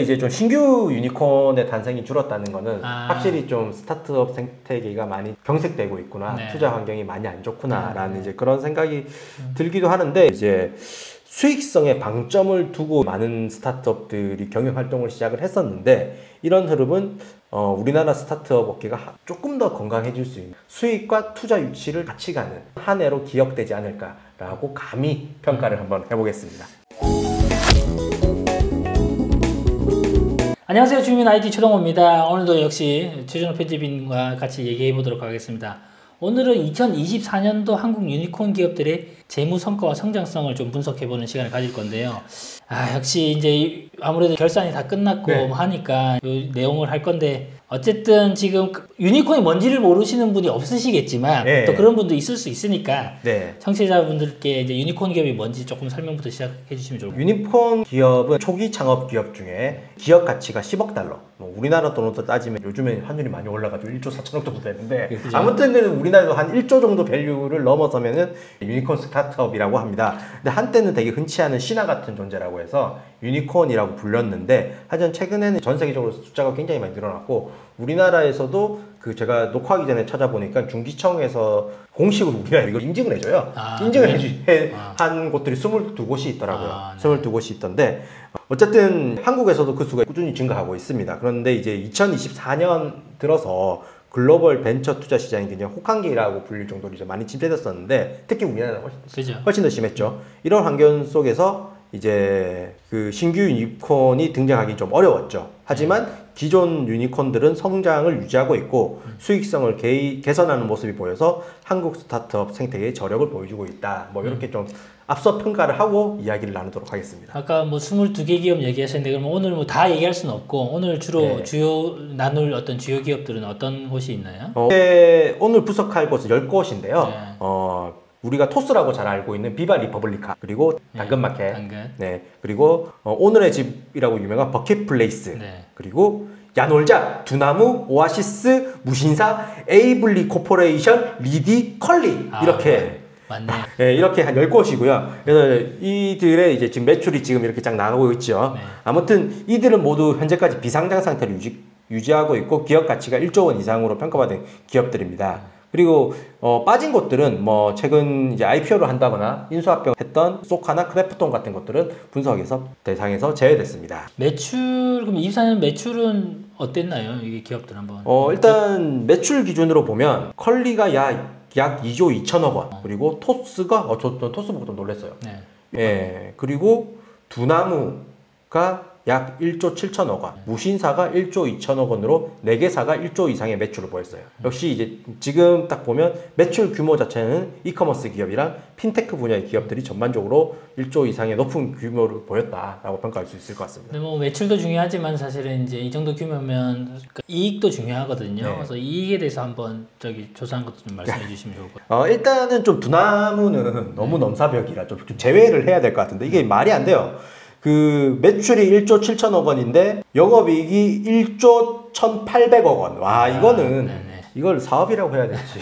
이제 좀 신규 유니콘의 탄생이 줄었다는 거는 확실히 좀 스타트업 생태계가 많이 경색되고 있구나, 네. 투자 환경이 많이 안 좋구나라는 이제 그런 생각이 들기도 하는데, 이제 수익성에 방점을 두고 많은 스타트업들이 경영 활동을 시작을 했었는데, 이런 흐름은 우리나라 스타트업 업계가 조금 더 건강해질 수 있는, 수익과 투자 유치를 같이 가는 한 해로 기억되지 않을까라고 감히 평가를 한번 해보겠습니다. 안녕하세요. 주민 IT 최동호입니다. 오늘도 역시 최준호 편집인과 같이 얘기해 보도록 하겠습니다. 오늘은 2024년도 한국 유니콘 기업들의 재무 성과와 성장성을 좀 분석해 보는 시간을 가질 건데요. 역시 이제 아무래도 결산이 다 끝났고 네. 하니까 이 내용을 할 건데, 어쨌든 지금 유니콘이 뭔지를 모르시는 분이 없으시겠지만 네. 또 그런 분도 있을 수 있으니까 네. 청취자분들께 이제 유니콘 기업이 뭔지 조금 설명부터 시작해 주시면 좋을 것 같아요. 유니콘 기업은 초기 창업 기업 중에 기업 가치가 10억 달러, 우리나라 돈으로 따지면 요즘에 환율이 많이 올라가지고 1조 4천억 정도 되는데, 그렇죠. 아무튼 우리나라도 한 1조 정도 밸류를 넘어서면은 유니콘 스타트업이라고 합니다. 근데 한때는 되게 흔치 않은 신화 같은 존재라고 해서 유니콘이라고 불렸는데, 하지만 최근에는 전 세계적으로 숫자가 굉장히 많이 늘어났고, 우리나라에서도 제가 녹화하기 전에 찾아보니까 중기청에서 공식으로 우리나라 이걸 인증을 해줘요. 인증을 한 곳들이 22곳이 있더라고요. 22곳이 있던데, 어쨌든 한국에서도 그 수가 꾸준히 증가하고 있습니다. 그런데 이제 2024년 들어서 글로벌 벤처 투자 시장이 굉장히 혹한기라고 불릴 정도로 이제 많이 침체됐었는데, 특히 우리나라는 훨씬 더 심했죠. 이런 환경 속에서 이제 신규 유니콘이 등장하기 좀 어려웠죠. 하지만 기존 유니콘들은 성장을 유지하고 있고 수익성을 개선하는 모습이 보여서 한국 스타트업 생태계의 저력을 보여주고 있다. 이렇게 좀 앞서 평가를 하고 이야기를 나누도록 하겠습니다. 아까 22개 기업 얘기하셨는데, 그럼 오늘 다 얘기할 수는 없고, 오늘 주로 나눌 어떤 주요 기업들은 어떤 곳이 있나요? 오늘 분석할 곳은 10곳인데요. 우리가 토스라고 잘 알고 있는 비바 리퍼블리카, 그리고 당근마켓, 그리고 오늘의 집이라고 유명한 버킷플레이스, 그리고 야놀자, 두나무, 오아시스, 무신사, 에이블리 코퍼레이션, 리디, 컬리, 이렇게 맞네. 이렇게 한 10곳이고요. 그래서 이들의 이제 지금 매출이 지금 이렇게 쫙 나오고 있죠. 아무튼 이들은 모두 현재까지 비상장 상태를 유지하고 있고 기업 가치가 1조 원 이상으로 평가받은 기업들입니다. 그리고 빠진 곳들은 최근 이제 IPO를 한다거나 인수합병했던 소카나 크래프톤 같은 것들은 분석에서 대상에서 제외됐습니다. 그럼 24년 매출은 어땠나요? 이게 기업들 한번. 일단 매출 기준으로 보면 컬리가 약 2조 2천억 원, 그리고 토스가 저 토스 보고 좀 놀랐어요. 그리고 두나무가 약 1조 7천억 원, 무신사가 1조 2천억 원으로 4개사가 1조 이상의 매출을 보였어요. 역시 이제 지금 딱 보면 매출 규모 자체는 이커머스 기업이랑 핀테크 분야의 기업들이 전반적으로 1조 이상의 높은 규모를 보였다라고 평가할 수 있을 것 같습니다. 근데 매출도 중요하지만 사실은 이제 이 정도 규모면 이익도 중요하거든요. 그래서 이익에 대해서 한번 조사한 것도 좀 말씀해 주시면 좋을 것 같아요. 일단은 좀 두나무는 너무 넘사벽이라 좀 제외를 해야 될 것 같은데, 이게 말이 안 돼요. 매출이 1조 7천억 원인데 영업이익이 1조 1,800억 원. 와, 이거는 이걸 사업이라고 해야 될지.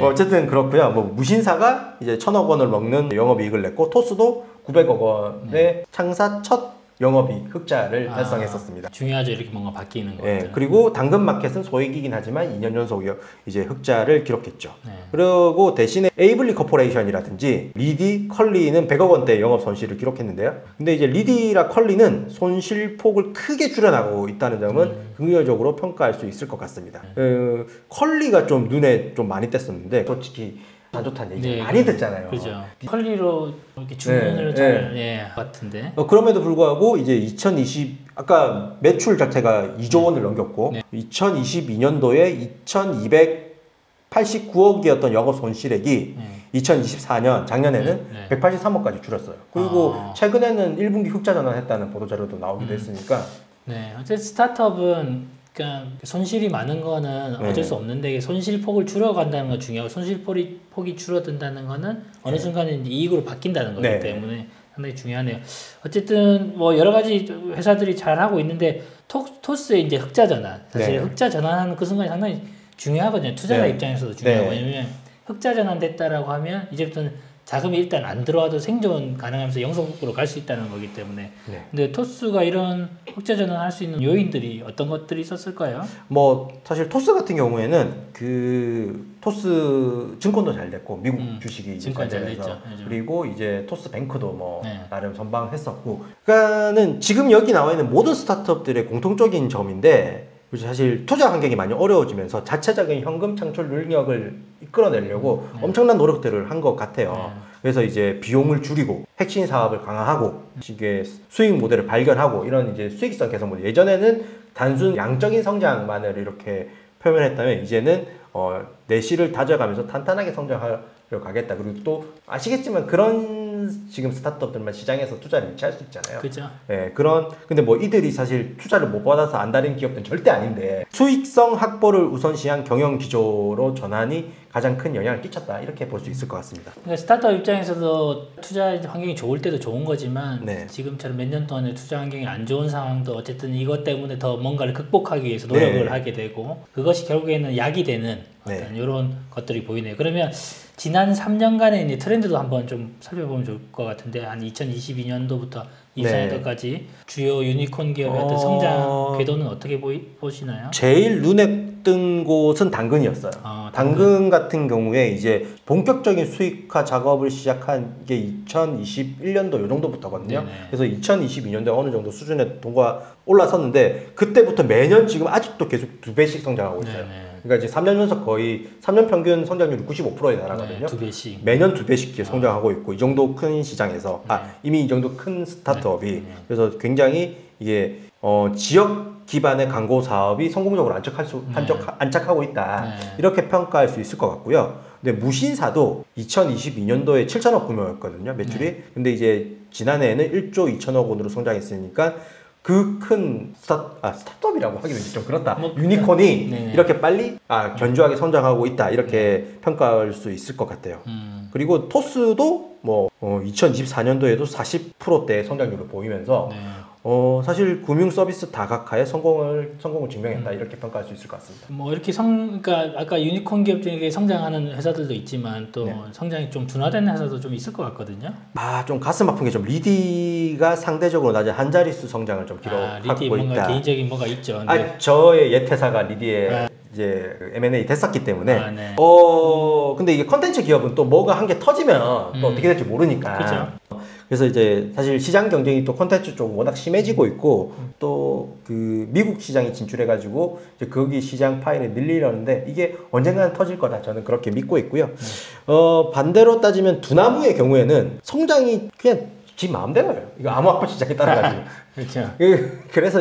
어쨌든 그렇고요. 무신사가 이제 1,000억 원을 먹는 영업이익을 냈고, 토스도 900억 원의 창사 첫 영업이익 흑자를 달성했었습니다. 중요하죠. 이렇게 뭔가 바뀌는 것들. 그리고 당근마켓은 소액이긴 하지만 2년 연속 이제 흑자를 기록했죠. 그리고 대신에 에이블리 코퍼레이션이라든지 리디, 컬리는 100억 원대 영업 손실을 기록했는데요. 근데 이제 리디라 컬리는 손실폭을 크게 줄여나가고 있다는 점은 긍정적으로 평가할 수 있을 것 같습니다. 컬리가 좀 눈에 좀 많이 띄었는데, 솔직히 안 좋다는 얘기 많이 듣잖아요. 그죠. 컬리로 이렇게 주문을 같은데. 그럼에도 불구하고 이제 아까 매출 자체가 2조 원을 넘겼고, 2022년도에 2,289억이었던 영업 손실액이 2024년 작년에는 183억까지 줄었어요. 그리고 최근에는 1분기 흑자 전환했다는 보도 자료도 나오기도 했으니까. 어쨌든 스타트업은 그러니까 손실이 많은 거는 어쩔 수 없는데, 손실폭을 줄여간다는 건 중요하고, 손실폭이 줄어든다는 거는 어느 순간에 이제 이익으로 바뀐다는 거기 때문에 상당히 중요하네요. 어쨌든 여러 가지 회사들이 잘 하고 있는데, 토스의 이제 흑자 전환, 사실 흑자 전환하는 그 순간이 상당히 중요하거든요. 투자자 입장에서도 중요하고. 왜냐면 흑자 전환 됐다라고 하면 이제부터는 자금이 일단 안 들어와도 생존 가능하면서 영속으로 갈 수 있다는 거기 때문에. 네. 근데 토스가 이런 흑자 전환할 수 있는 요인들이 어떤 것들이 있었을까요? 뭐 사실 토스 같은 경우에는 그 토스 증권도 잘 됐고 미국 주식이 증권 잘 돼서 됐죠. 요즘. 그리고 이제 토스 뱅크도 뭐 네. 나름 선방했었고, 그러니까는 지금 여기 나와 있는 모든 스타트업들의 공통적인 점인데, 사실 투자 환경이 많이 어려워지면서 자체적인 현금 창출 능력을 이끌어내려고 엄청난 노력들을 한 것 같아요. 그래서 이제 비용을 줄이고 핵심 사업을 강화하고 이게 수익 모델을 발견하고 이런 이제 수익성 개선 모델. 예전에는 단순 양적인 성장만을 이렇게 표현했다면 이제는 내실을 다져가면서 탄탄하게 성장하려 가겠다. 그리고 또 아시겠지만 그런 지금 스타트업들만 시장에서 투자를 유치할 수 있잖아요. 그죠. 예, 근데 뭐 이들이 사실 투자를 못 받아서 안달인 기업들은 절대 아닌데, 수익성 확보를 우선시한 경영 기조로 전환이 가장 큰 영향을 끼쳤다, 이렇게 볼 수 있을 것 같습니다. 그러니까 스타트업 입장에서도 투자 환경이 좋을 때도 좋은 거지만 네. 지금처럼 몇 년 동안의 투자 환경이 안 좋은 상황도 어쨌든 이것 때문에 더 뭔가를 극복하기 위해서 노력을 네. 하게 되고, 그것이 결국에는 약이 되는 어떤 이런 것들이 보이네요. 그러면 지난 3년간의 이제 트렌드도 한번 좀 살펴보면 좋을 것 같은데, 한 2022년도부터 24년도까지 주요 유니콘 기업의 어떤 성장 궤도는 어떻게 보시나요? 제일 눈에 뜬 곳은 당근이었어요. 당근 같은 경우에 이제 본격적인 수익화 작업을 시작한 게 2021년도 요 정도부터거든요. 네네. 그래서 2022년도에 어느 정도 수준의 돈과 올라섰는데, 그때부터 매년 지금 아직도 계속 2배씩 성장하고 있어요. 네네. 그러니까 이제 3년 연속 거의 3년 평균 성장률이 95%에 달하거든요. 네, 2배씩. 매년 2배씩 성장하고 있고, 이 정도 큰 시장에서 이미 이 정도 큰 스타트업이 그래서 굉장히 이게 지역 기반의 광고 사업이 성공적으로 안착하고 있다. 네. 이렇게 평가할 수 있을 것 같고요. 근데 무신사도 2022년도에 7천억 규모였거든요, 매출이. 근데 이제 지난해에는 1조 2천억 원으로 성장했으니까 그 큰 스타트업이라고 하기는 좀 그렇다. 유니콘이 네네. 이렇게 빨리 견조하게 성장하고 있다, 이렇게 평가할 수 있을 것 같아요. 그리고 토스도 뭐 2024년도에도 40%대 성장률을 보이면서 네. 사실 금융 서비스 다각화의 성공을 증명했다, 이렇게 평가할 수 있을 것 같습니다. 뭐 이렇게 그러니까 아까 유니콘 기업 중에 성장하는 회사들도 있지만 또 성장이 좀 둔화되는 회사도 좀 있을 것 같거든요. 좀 가슴 아픈 게 좀 리디가 상대적으로 낮은 한 자릿수 성장을 좀 리디 기록하고 뭔가 있다. 개인적인 뭐가 있죠. 네. 저의 옛 회사가 리디에 이제 M&A 됐었기 때문에 네. 근데 이게 컨텐츠 기업은 또 뭐가 한 개 터지면 또 어떻게 될지 모르니까. 그죠. 그래서 이제 사실 시장 경쟁이 또 컨텐츠 쪽 워낙 심해지고 있고, 또 그 미국 시장에 진출해가지고 이제 거기 시장 파이를 늘리려는데 이게 언젠가는 터질 거다, 저는 그렇게 믿고 있고요. 반대로 따지면 두나무의 경우에는 성장이 그냥 지 마음대로예요. 이거 암호화폐 시장에 따라가지고. 그렇죠. 그래서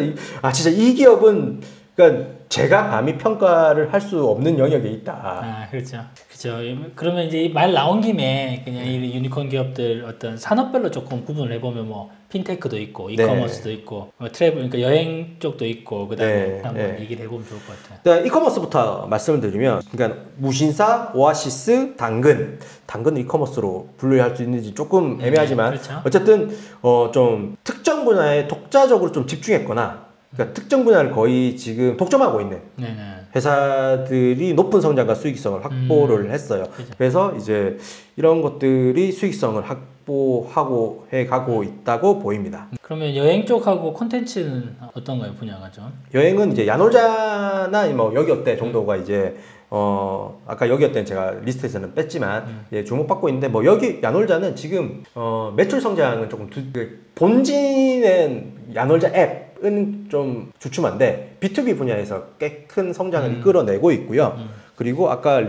진짜 이 기업은 그러니까 제가 감히 평가를 할 수 없는 영역에 있다. 그렇죠. 그렇죠. 그러면 이제 말 나온 김에 그냥 이 유니콘 기업들 어떤 산업별로 조금 구분을 해보면 뭐 핀테크도 있고 이커머스도 있고 트래블, 그러니까 여행 쪽도 있고, 그다음에 한번 얘기를 해보면 좋을 것 같아요. 네, 이커머스부터 말씀을 드리면, 그러니까 무신사, 오아시스, 당근은 이커머스로 분류할 수 있는지 조금 애매하지만 그렇죠. 어쨌든 좀 특정 분야에 독자적으로 좀 집중했거나, 그러니까 특정 분야를 거의 지금 독점하고 있는 네네. 회사들이 높은 성장과 수익성을 확보를 했어요. 그죠. 그래서 이제 이런 것들이 수익성을 확보하고 해가고 있다고 보입니다. 그러면 여행 쪽하고 콘텐츠는 어떤가요, 분야가 좀? 여행은 이제 야놀자나 뭐 여기 어때 정도가 이제 아까 여기 어때는 제가 리스트에서는 뺐지만 주목받고 있는데, 뭐 여기 야놀자는 지금 매출 성장은 조금 본진은 야놀자 앱은 좀 주춤한데 B2B 분야에서 꽤 큰 성장을 이끌어내고 있고요. 그리고 아까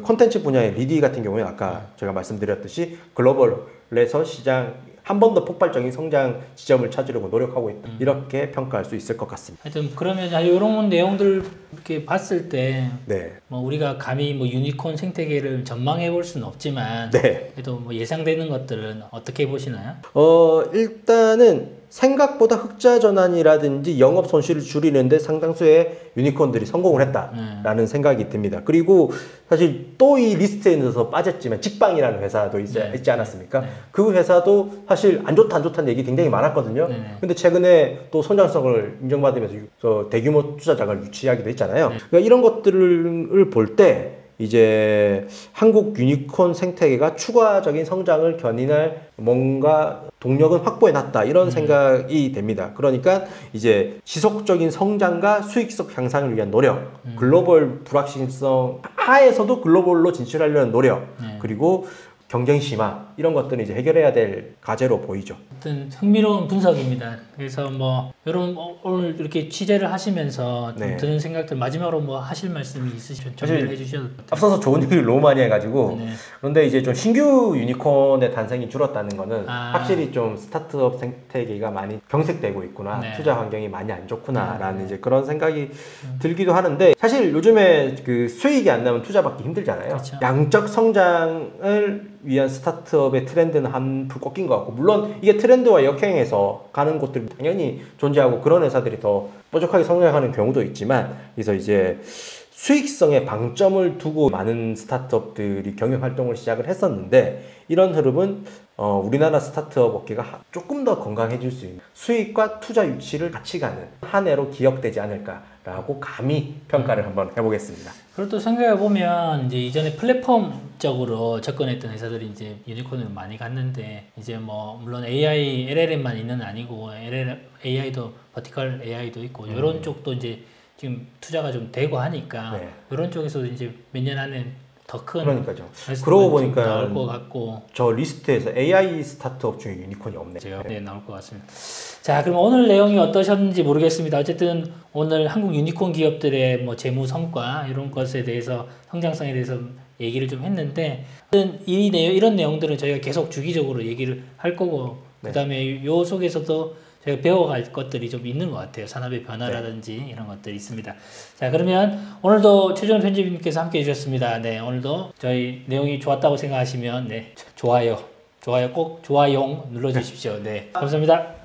콘텐츠 분야의 리디 같은 경우에 아까 제가 말씀드렸듯이 글로벌에서 시장 한 번 더 폭발적인 성장 지점을 찾으려고 노력하고 있다, 이렇게 평가할 수 있을 것 같습니다. 하여튼 그러면 이런 내용들 이렇게 봤을 때 네. 뭐 우리가 감히 뭐 유니콘 생태계를 전망해 볼 수는 없지만 네. 그래도 뭐 예상되는 것들은 어떻게 보시나요? 일단은 생각보다 흑자 전환이라든지 영업 손실을 줄이는데 상당수의 유니콘들이 성공을 했다라는 생각이 듭니다. 그리고 사실 또 이 리스트에 넣어서 빠졌지만 직방이라는 회사도 있지 않았습니까? 그 회사도 사실 안 좋다는 얘기 굉장히 많았거든요. 근데 최근에 또 성장성을 인정받으면서 대규모 투자장을 유치하기도 했잖아요. 그러니까 이런 것들을 볼 때 이제 한국 유니콘 생태계가 추가적인 성장을 견인할 뭔가 동력은 확보해놨다 이런 생각이 됩니다. 그러니까 이제 지속적인 성장과 수익성 향상을 위한 노력, 글로벌 불확실성 하에서도 글로벌로 진출하려는 노력, 그리고 경쟁 심화 이런 것들은 이제 해결해야 될 과제로 보이죠. 어떤 흥미로운 분석입니다. 그래서 뭐 이런 오늘 이렇게 취재를 하시면서 좀 네. 드는 생각들 마지막으로 뭐 하실 말씀이 있으시면 사실 정리해 주셔도 돼요. 앞서서 좋은 얘기를 너무 많이 해가지고 네. 그런데 이제 좀 신규 유니콘의 단생이 줄었다는 거는 아. 확실히 좀 스타트업 생태계가 많이 경색되고 있구나, 네. 투자 환경이 많이 안 좋구나라는 이제 그런 생각이 들기도 하는데, 사실 요즘에 그 수익이 안 나면 투자 받기 힘들잖아요. 그렇죠. 양적 성장을 위한 스타트업의 트렌드는 한풀 꺾인 것 같고, 물론 이게 트렌드와 역행해서 가는 곳들이 당연히 존재하고 그런 회사들이 더 뾰족하게 성장하는 경우도 있지만, 그래서 이제 수익성에 방점을 두고 많은 스타트업들이 경영 활동을 시작을 했었는데, 이런 흐름은 우리나라 스타트업 업계가 조금 더 건강해질 수 있는 수익과 투자 유치를 같이 가는 한 해로 기억되지 않을까라고 감히 평가를 한번 해보겠습니다. 그리고 또 생각해 보면 이제 이전에 플랫폼적으로 접근했던 회사들이 이제 유니콘으로 많이 갔는데, 이제 뭐 물론 AI, LLM만 있는 아니고 AI도 버티컬 AI도 있고 이런 쪽도 이제 지금 투자가 좀 되고 하니까 네. 이런 쪽에서 이제 몇 년 안에 더 큰 그러니까요. 그러고 보니까 나올 것 같고, 저 리스트에서 AI 스타트업 중에 유니콘이 없네요. 네, 나올 것 같습니다. 자, 그럼 오늘 내용이 어떠셨는지 모르겠습니다. 어쨌든 오늘 한국 유니콘 기업들의 뭐 재무 성과 이런 것에 대해서, 성장성에 대해서 얘기를 좀 했는데, 이런 내용들은 저희가 계속 주기적으로 얘기를 할 거고, 네. 그다음에 요 속에서도 저희가 배워갈 것들이 좀 있는 것 같아요. 산업의 변화라든지 이런 것들이 있습니다. 자, 그러면 오늘도 최종 편집님께서 함께 해주셨습니다. 네, 오늘도 저희 내용이 좋았다고 생각하시면 네, 좋아요 꼭 좋아요 눌러주십시오. 네, 감사합니다.